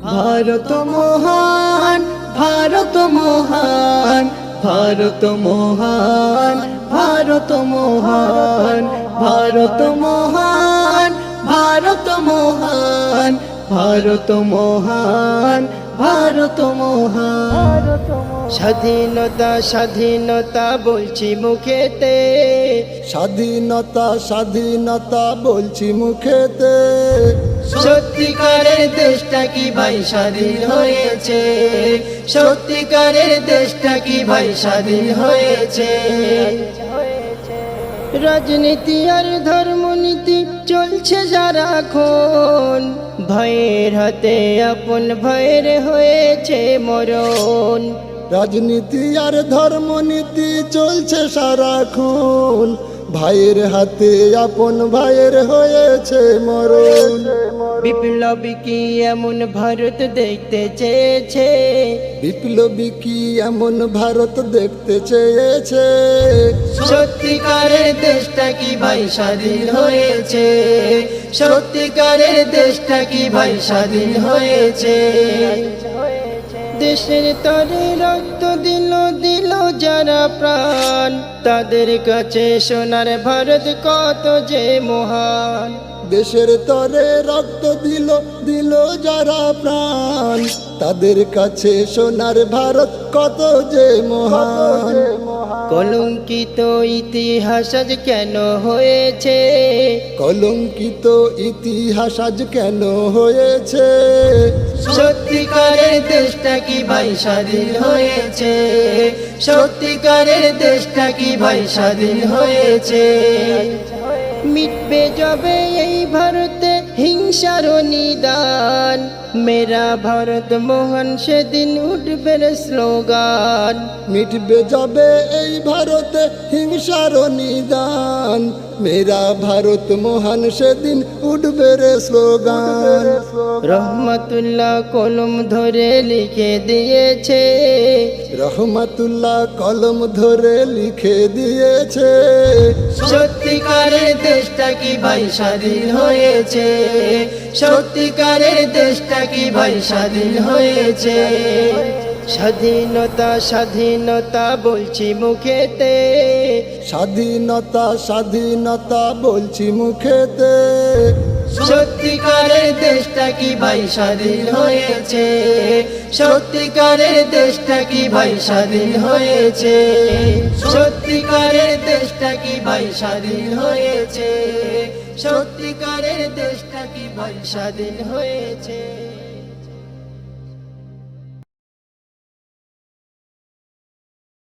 ভারত মহান, ভারত মহান, ভারত মহান, ভারত মহান, ভারত মহান, ভারত মহান, ভারত মহান, ভারত মহান। স্বাধীনতা স্বাধীনতা বলছি মুখেতে, স্বাধীনতা স্বাধীনতা বলছি মুখেতে। সত্যিকারের দেশটা কি ভাই স্বাধীন হয়েছে, সত্যিকারের দেশটা কি ভাই স্বাধীন হয়েছে। রাজনীতি আর ধর্মনীতি চলছে সারাক্ষণ, ভয়ের হাতে আপন ভয়ের হয়েছে মরণ। রাজনীতি আর ধর্মনীতি চলছে সারাক্ষণ, ভাইয়ের হাতে আপন ভাইয়ের হয়েছে মরণ। বিপ্লবী কি এমন ভারত দেখতে চেয়েছে, বিপ্লবী কি এমন ভারত দেখতে চেয়েছে। সত্যিকারের দেশটা কি ভাই স্বাধীন হয়েছে, সত্যিকারের দেশটা কি ভাই স্বাধীন হয়েছে। দেশের তরে রক্ত দিল দিল যারা প্রাণ, তাদের কাছে সোনার ভারত কত যে মহান। দেশের তরে রক্ত দিল দিল যারা প্রাণ, তাদের কাছে সোনার ভারত কত যে মহান। কলঙ্কিত ইতিহাস আজ কেন হয়েছে, কলঙ্কিত ইতিহাস আজ কেন হয়েছে। সত্যিকারের দেশটা কি ভাই স্বাধীন হয়েছে, সত্যিকারের দেশটা কি ভাই স্বাধীন হয়েছে। মিটবে যবে এই ভারতে হিংসার নিদান, মেরা ভারত মহান সেদিন উঠবে স্লোগান। মিটবে যাবে এই ভারতে হিংসার নিদান, মেরা ভারত মহান সেদিন উঠবে রে স্লোগান। রহমতুল্লাহ কলম ধরে লিখে দিয়েছে, রহমতুল্লাহ কলম ধরে লিখে দিয়েছে। সত্যিকারের দেশটা কি ভাই স্বাধীন হয়েছে, সত্যিকারের দেশটা কি ভাই স্বাধীন হয়েছে। স্বাধীনতা স্বাধীনতা বলছি মুখেতে, স্বাধীনতা স্বাধীনতা বলছি মুখেতে। সত্যিকারের দেশটা কি ভাই স্বাধীন হয়েছে, সত্যিকারের দেশটা কি ভাই স্বাধীন হয়েছে। সত্যিকারের দেশটা কি ভাই স্বাধীন হয়েছে, সত্যিকারের দেশটা কি ভাই স্বাধীন হয়েছে।